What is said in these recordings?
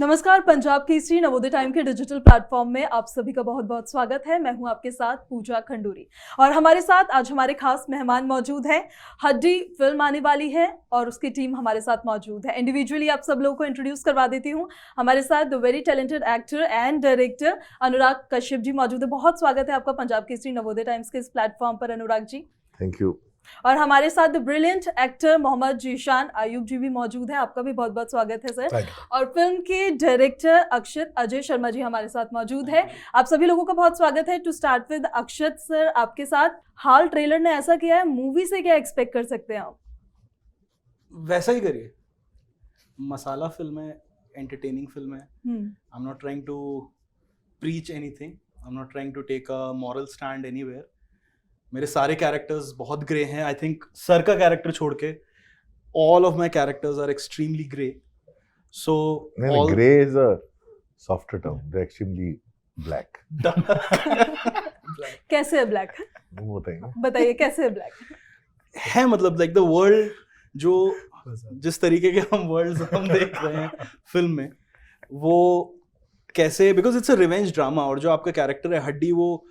नमस्कार, पंजाब केसरी नवोदय टाइम के digital platform में आप सभी का बहुत बहुत स्वागत है। मैं हूं आपके साथ पूजा खंडूरी और हमारे साथ आज हमारे खास मेहमान मौजूद हैं। हड्डी फिल्म आने वाली है और उसकी टीम हमारे साथ मौजूद है। इंडिविजुअली आप सब लोगों को इंट्रोड्यूस करवा देती हूँ। हमारे साथ the very talented actor and director Anurag Kashyap ji मौजूद है। बहुत स्वागत है आपका पंजाब केसरी नवोदय टाइम्स के इस प्लेटफॉर्म पर अनुराग जी। Thank you. और हमारे साथ the brilliant actor Mohammed Zeeshan Ayyub ji भी मौजूद हैं। आपका भी बहुत बहुत स्वागत है सर। और फिल्म के डायरेक्टर अक्षत अजय शर्मा जी हमारे साथ मौजूद है। आप सभी लोगों का बहुत स्वागत है। To start with Akshat sir, आपके साथ हाल ट्रेलर ने ऐसा किया है, मूवी से क्या एक्सपेक्ट कर सकते हैं आप? वैसा ही करिए। मसाला फिल्म है, एंटरटेनिंग फिल्म है। I am not trying to preach anything, I am not trying to take a moral stand anywhere. मेरे सारे कैरेक्टर्स बहुत ग्रे हैं। आई थिंक सर का कैरेक्टर छोड़ के all of my characters are extremely grey. So grey is a softer term, they actually black. कैसे है black? बताइए कैसे है ब्लैक? है मतलब लाइक द वर्ल्ड, जो जिस तरीके के हम वर्ल्ड्स हम देख रहे हैं फिल्म में, वो कैसे, because it's a revenge drama. और जो आपका कैरेक्टर है हड्डी, वो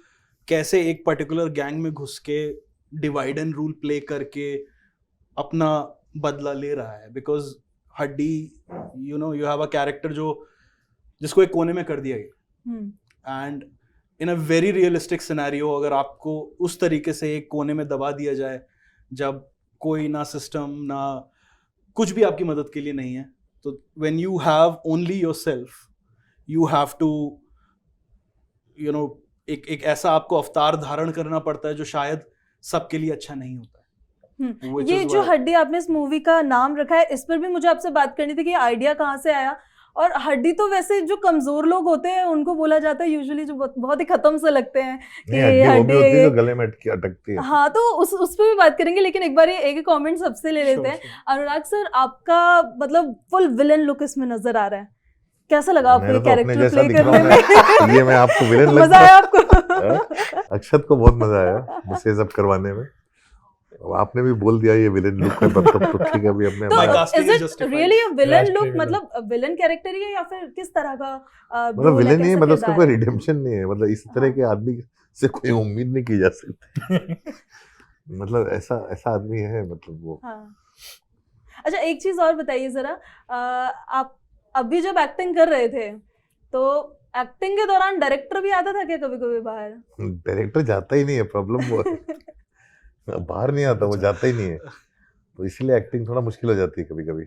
कैसे एक पर्टिकुलर गैंग में घुस के डिवाइड एंड रूल प्ले करके अपना बदला ले रहा है। बिकॉज हड्डी, यू हैव अ कैरेक्टर जिसको एक कोने में कर दिया गया, and in a very realistic scenario अगर आपको उस तरीके से एक कोने में दबा दिया जाए, जब कोई ना सिस्टम ना कुछ भी आपकी मदद के लिए नहीं है, तो when you have only yourself, you have to एक ऐसा आपको अवतार धारण करना पड़ता है जो शायद सबके लिए अच्छा नहीं होता है। ये जो हड्डी आपने इस मूवी का नाम रखा है, इस पर भी मुझे आपसे बात करनी थी कि आइडिया कहाँ से आया। और हड्डी तो वैसे जो कमजोर लोग होते हैं उनको बोला जाता है यूजुअली, जो बहुत ही खत्म से लगते हैं कि हड्डी जो गले में अटकती है। हाँ, तो उस पर भी बात करेंगे, लेकिन एक बार एक कमेंट सबसे ले लेते हैं। अनुराग सर, आपका मतलब फुल विलन लुक इसमें नजर आ रहा है, कैसा लगा आपको ये कैरेक्टर प्ले करने में? ये मैं आपको विलेन लगता मजा आया आपको? अक्षत को बहुत मजा आया मुझसे सब करवाने में। आपने भी बोल दिया ये विलेन लुक है, तब तो ठीक है। अभी अपने तो is it really a villain look, मतलब विलेन कैरेक्टर ही है या फिर किस तरह का? मतलब विलेन नहीं है, मतलब उसका कोई रिडेम्पशन नहीं है। मतलब इस तरह के आदमी से कोई उम्मीद नहीं की जा सकती। मतलब ऐसा आदमी है, मतलब वो। अच्छा, एक चीज और बताइए जरा, आप अभी जब एक्टिंग कर रहे थे तो एक्टिंग के दौरान डायरेक्टर भी आता था क्या कभी कभी बाहर? डायरेक्टर जाता ही नहीं है, प्रॉब्लम वो है। बाहर नहीं आता, वो जाता ही नहीं है, तो इसलिए एक्टिंग थोड़ा मुश्किल हो जाती है कभी कभी।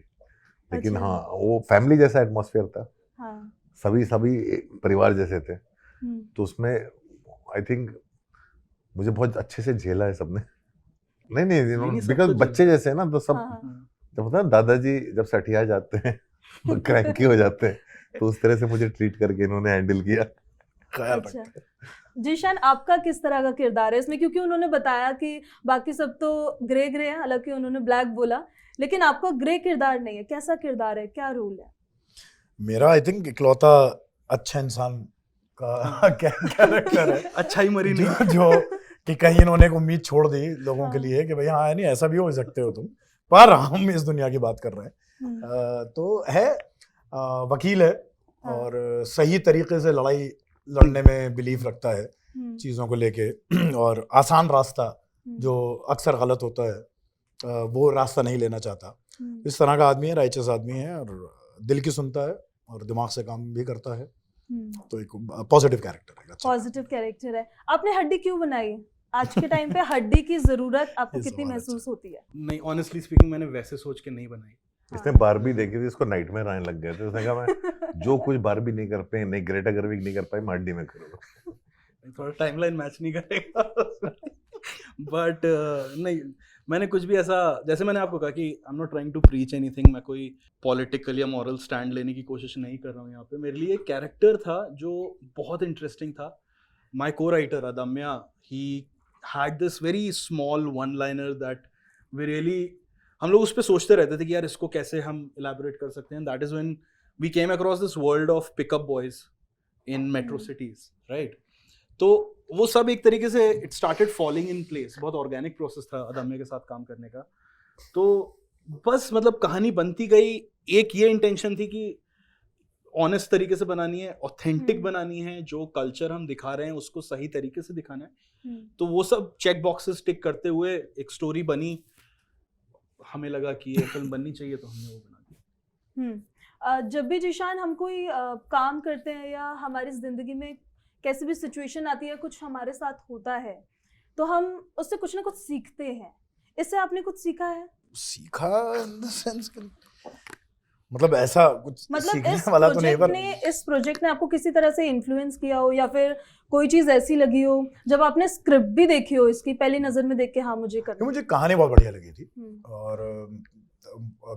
लेकिन हाँ, वो फैमिली जैसा एटमॉस्फेयर था। सभी परिवार जैसे थे, तो उसमें आई थिंक मुझे बहुत अच्छे से झेला है सबने। नहीं, बिकॉज बच्चे जैसे है ना, तो सब जब होता है दादाजी जब सठिया जाते हैं तो क्रैंकी हो जाते हैं, तो उस तरह से मुझे ट्रीट करके इन्होंने हैंडल किया। अच्छा, जीशान, आपका किस तरह का किरदार है इसमें? क्योंकि उन्होंने बताया कि बाकी सब तो ग्रे है, हालांकि उन्होंने ब्लैक बोला, लेकिन आपका ग्रे किरदार नहीं है। कैसा किरदार है, क्या रोल है? मेरा आई थिंक इकलौता अच्छा इंसान का कैरेक्टर है। अच्छा ही मरी नहीं जो कि कहीं इन्होंने एक उम्मीद छोड़ दी लोगों के लिए कि भाई हाँ, नहीं ऐसा भी हो सकते हो तुम, पर हम इस दुनिया की बात कर रहे हैं। तो है, वकील है और सही तरीके से लड़ाई लड़ने में बिलीव रखता है चीज़ों को लेके, और आसान रास्ता जो अक्सर गलत होता है वो रास्ता नहीं लेना चाहता। इस तरह का आदमी है, राइचस आदमी है, और दिल की सुनता है और दिमाग से काम भी करता है। तो एक पॉजिटिव कैरेक्टर है। पॉजिटिव कैरेक्टर है। आपने हड्डी क्यों बनाई? आज के टाइम पे हड्डी की जरूरत आपको कितनी महसूस होती है? नहीं, ऑनेस्टली स्पीकिंग मैंने वैसे सोच के नहीं बनाई। इसने बारबी देखी थी, इसको नाइटमेयर आने लग गए थे। उसने कहा मैं जो कुछ बारबी नहीं कर पाई, नहीं ग्रेटा गर्विग नहीं कर पाई, मैं हड्डी में करूंगा। थोड़ा टाइमलाइन मैच नहीं करेगा बट नहीं, मैंने कुछ भी ऐसा, जैसे मैंने आपको कहा कि I am not trying to preach anything, मैं कोई पॉलिटिकल या मॉरल स्टैंड लेने की कोशिश नहीं कर रहा हूँ यहाँ पे। मेरे लिए एक कैरेक्टर था जो बहुत इंटरेस्टिंग था। My co writer Adamya, he had this very small one liner that we really, हम लोग उस पर सोचते रहते थे कि यार इसको कैसे हम इलैबोरेट कर सकते हैं। That is when we came across this world of pickup boys in metro cities, right? तो वो सब एक तरीके से it started falling in place. बहुत ऑर्गेनिक प्रोसेस था अदम्य के साथ काम करने का। तो बस मतलब कहानी बनती गई। एक ये इंटेंशन थी कि ऑनेस्ट तरीके से बनानी है, ऑथेंटिक हम्म। बनानी है, जो कल्चर हम दिखा रहे हैं उसको सही तरीके से दिखाना है। हम्म, तो वो सब चेक बॉक्सेस टिक करते हुए एक स्टोरी बनी, हमें लगा कि ये फिल्म बननी चाहिए तो हमने वो बना दी। जब भी जीशान हम कोई काम करते हैं या हमारी जिंदगी में कैसी भी सिचुएशन आती है, कुछ हमारे साथ होता है, तो हम उससे कुछ ना कुछ सीखते हैं। इससे आपने कुछ सीखा है? सीखा इन द सेंस कि मतलब ऐसा कुछ मतलब सीखने वाला तो नहीं, पर इस प्रोजेक्ट ने आपको किसी तरह से इन्फ्लुएंस किया हो, या फिर कोई चीज ऐसी लगी हो जब आपने स्क्रिप्ट भी देखी हो इसकी, पहली नजर में देख के हाँ मुझे करना। मुझे कहानी बहुत बढ़िया लगी थी हम्म, और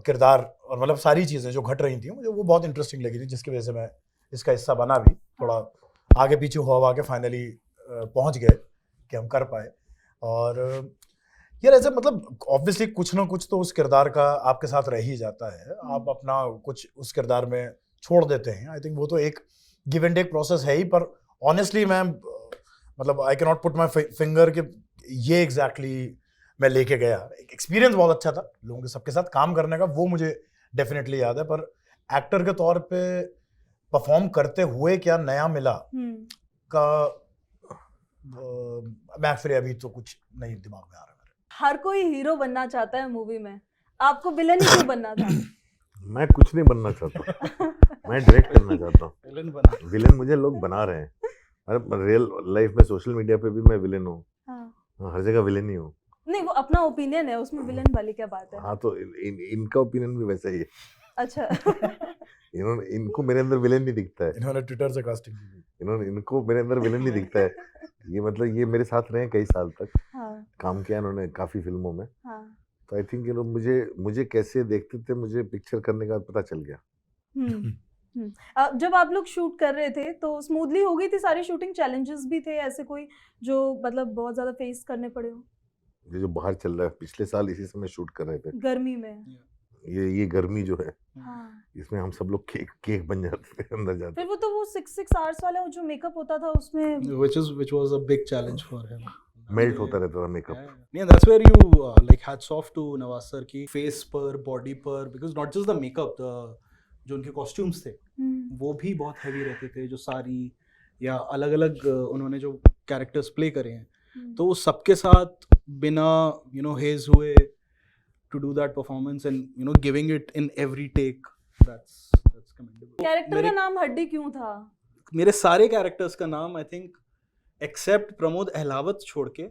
किरदार और मतलब सारी चीज़ें जो घट रही थी मुझे वो बहुत इंटरेस्टिंग लगी थी, जिसकी वजह से मैं इसका हिस्सा बना भी। थोड़ा आगे पीछे हुआ के फाइनली पहुंच गए कि हम कर पाए। और यार ऐसे मतलब ऑब्वियसली कुछ ना कुछ तो उस किरदार का आपके साथ रह ही जाता है, आप अपना कुछ उस किरदार में छोड़ देते हैं। आई थिंक वो तो एक गिव एंड टेक प्रोसेस है ही, पर ऑनेस्टली मैं मतलब I can not put my finger कि ये एग्जैक्टली मैं लेके गया। एक्सपीरियंस बहुत अच्छा था लोगों के सबके साथ काम करने का, वो मुझे डेफिनेटली याद है, पर एक्टर के तौर पे परफॉर्म करते हुए क्या नया मिला का मैं फिर अभी तो कुछ नहीं दिमाग में आ रहा मेरे। हर कोई हीरो बनना चाहता है मूवी में, आपको विलन ही क्यों बनना था? मैं कुछ नहीं बनना चाहता, मैं डायरेक्ट करना चाहता हूँ। विलन बना। विलन मुझे लोग बना रहे हैं। अरे रियल लाइफ में सोशल मीडिया पे भी मैं विलन हूँ, हाँ। हर जगह विलन ही हूँ। नहीं, वो अपना ओपिनियन है, उसमें विलन वाली क्या बात है? हाँ तो इनका ओपिनियन भी वैसा ही है। अच्छा। इनको मेरे अंदर विलन नहीं दिखता है, इन्होंने ट्विटर से कास्टिंग की। इनको मेरे अंदर विलन नहीं दिखता है। ये मतलब ये मेरे साथ रहे हैं कई साल तक, हाँ, काम किया इन्होंने काफी फिल्मों में। हाँ। तो आई थिंक मुझे कैसे देखते थे, मुझे पिक्चर करने का पता चल गया। जब आप लोग शूट कर रहे थे तो स्मूथली हो गई थी सारी शूटिंग? चैलेंजेस भी थे ऐसे कोई जो मतलब बहुत ज्यादा फेस करने पड़े हो? ये जो बाहर चल रहा है, पिछले साल इसी समय शूट कर रहे थे। गर्मी में? ये गर्मी जो है, हाँ। इसमें हम सब लोग केक बन जाते थे अंदर जाते। फिर वो तो वो 6 आवर्स वाला जो मेकअप होता था उसमें which was a big challenge for him. Melt होता रहता था makeup. Yeah, that's where you like hats off to Nawaz sir की face पर, body पर, because not just the makeup, जो उनके costumes थे वो भी बहुत heavy रहते थे, जो सारी या अलग-अलग उन्होंने जो characters play करे हैं, तो सबके साथ बिना haze हुए to do that performance and giving it in every take, that's commendable. Character का नाम हड्डी क्यों था? मेरे सारे कैरेक्टर्स का नाम I think except Pramod Ahlawat छोड़ के,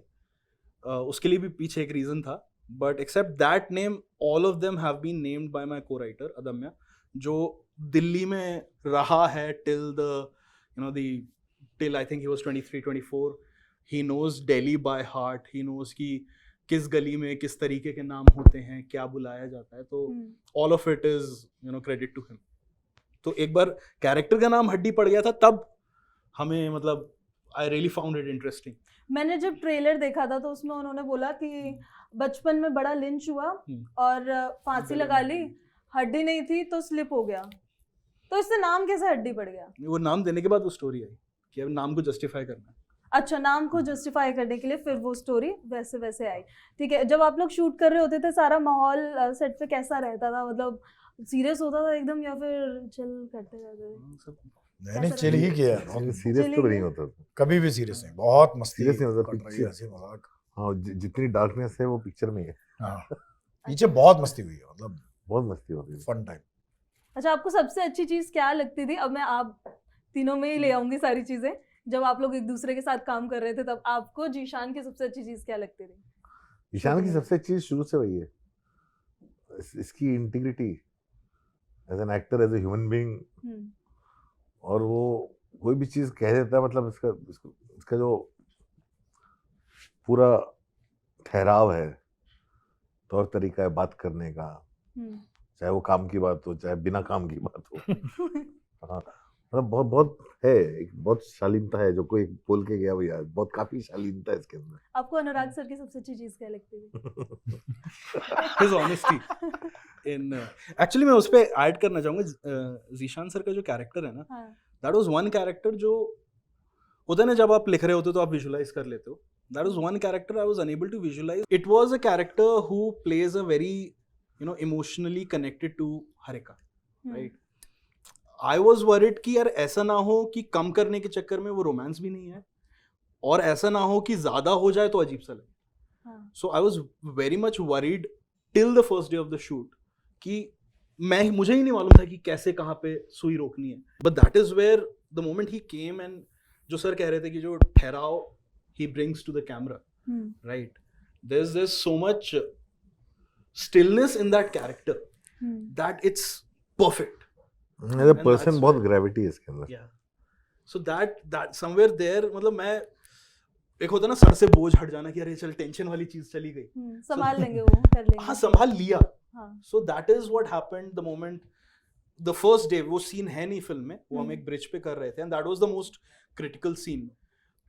उसके लिए भी पीछे एक रीजन था, but except that name all of them have been named by my co writer Adamya, जो दिल्ली में रहा है till I think he was 23-24. He knows Delhi by heart, he knows कि किस गली में किस तरीके के नाम होते हैं, क्या बुलाया जाता है, तो all of it is credit to him. तो एक बार कैरेक्टर का नाम हड्डी पड़ गया था, तब हमें मतलब I really found it interesting. मैंने जब ट्रेलर देखा था तो उसमें उन्होंने बोला कि बचपन में बड़ा लिंच हुआ और फांसी लगा ली, हड्डी नहीं थी तो स्लिप हो गया, तो इससे नाम कैसे हड्डी पड़ गया? वो नाम देने के बाद वो स्टोरी आई कि अब नाम को जस्टिफाई करना है. अच्छा, नाम को जस्टिफाई करने के लिए फिर वो स्टोरी वैसे आई. ठीक है, जब आप लोग शूट कर रहे होते थे सारा माहौल सेट पे कैसा रहता था? मतलब सीरियस होता था एकदम या फिर चिल करते रहते थे? मैंने चिल ही किया, सीरियस तो नहीं होता था कभी भी सीरियस नहीं, बहुत मस्ती सीरियस नहीं होता कट रही है, हंसी मजाक। हाँ, जितनी डार्कनेस है वो पिक्चर में है। हाँ, पीछे बहुत मस्ती हुई है, मतलब बहुत मस्ती होती है, फन टाइम। अच्छा, आपको सबसे अच्छी चीज क्या लगती थी? अब मैं आप तीनों में ही ले आऊंगी सारी चीजें. जब आप लोग एक दूसरे के साथ काम कर रहे थे तब आपको जीशान की सबसे अच्छी चीज क्या लगती थी? ईशान की सबसे अच्छी चीज शुरू से वही है, इसकी integrity as an actor, as a human being. और वो कोई भी चीज कह देता है, मतलब इसका जो पूरा ठहराव है, तौर तरीका है बात करने का, चाहे वो काम की बात हो चाहे बिना काम की बात हो. हाँ, मतलब बहुत है, एक बहुत शालीनता है जो कोई बोल के गया भैया, बहुत काफी शालीनता है इसके अंदर. आपको अनुराग सर की सबसे अच्छी चीज क्या लगती थी? His honesty in actually मैं उस पे ऐड करना चाहूँगा, जीशान सर का जो कैरेक्टर है ना, that was one character जो होता है ना, जब आप लिख रहे होते हो तो आप विजुलाइज कर लेते हो. That was one character I was unable to visualize. It was a character who plays a very emotionally connected to Harika, right? I was worried कि यार ऐसा ना हो कि कम करने के चक्कर में वो रोमांस भी नहीं है, और ऐसा ना हो कि ज्यादा हो जाए तो अजीब सा लगे. So I was very much worried till the first day of the shoot कि मुझे ही नहीं मालूम था कि कैसे कहाँ पे सुई रोकनी है. But that is where the moment he came and जो सर कह रहे थे कि जो ठहराव he brings to the camera, right, there's so much stillness in that character that it's perfect. As a And person that's बहुत where- gravity है इसके अंदर. Yeah. So that somewhere there, मतलब मैं एक होता ना सर से बोझ हट जाना कि अरे चल टेंशन वाली चीज चली गई, संभाल लेंगे वो, कर लेंगे. हाँ संभाल लिया. हाँ. So that is what happened the moment the first day. वो सीन है नहीं फिल्म में, वो हम एक ब्रिज पे कर रहे थे and that was the most critical scene.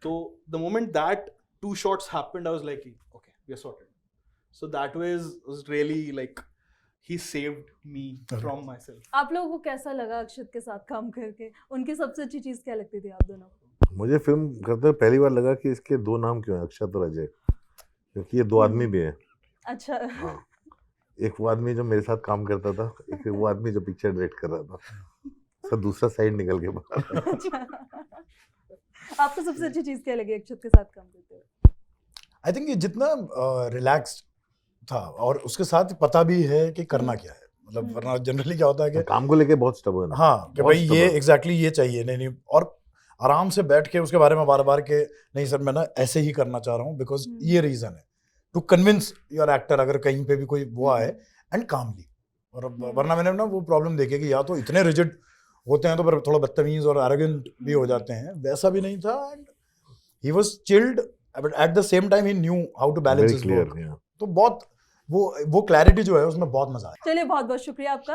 तो the moment that 2 shots happened, I was like, okay, we are sorted. So that was really like he saved me from myself. आप लोगों को कैसा लगा अक्षत के साथ काम करके? उनकी सबसे अच्छी चीज क्या लगती थी आप दोनों को? मुझे फिल्म करते हुए पहली बार लगा कि इसके 2 नाम क्यों हैं, अक्षत और अजय, क्योंकि ये 2 आदमी भी हैं. अच्छा. हाँ, एक वो आदमी जो मेरे साथ काम करता था, एक वो आदमी जो पिक्चर डायरेक्ट कर रहा था, सब दूसरा साइड निकल के बाहर. अच्छा. आपको सबसे अच्छी चीज क्या लगी अक्षत के साथ काम करते हुए? आई थिंक ये जितना रिलैक्स्ड था और उसके साथ पता भी है कि करना क्या है, मतलब वरना जनरली क्या होता है कि काम को लेके बहुत स्टबर्न है. हाँ कि बहुत भाई ये stubborn. एग्जैक्टली ये चाहिए, नहीं और आराम से बैठ के उसके बारे में बार बार के नहीं सर मैं ना ऐसे ही करना चाह रहा हूँ बिकॉज ये रीजन है, टू कन्विंस योर एक्टर अगर कहीं पे भी कोई वो आए एंड कामली. और वरना मैंने ना वो प्रॉब्लम देखी कि या तो इतने रिजिड होते हैं तो फिर थोड़ा बदतमीज और एरोगेंट भी हो जाते हैं, वैसा भी नहीं था. And he was chilled but at the same time he knew how to balance Very his clear, work. yeah. तो बहुत वो क्लैरिटी जो है उसमें बहुत मजा आया. चलिए, बहुत बहुत शुक्रिया आपका.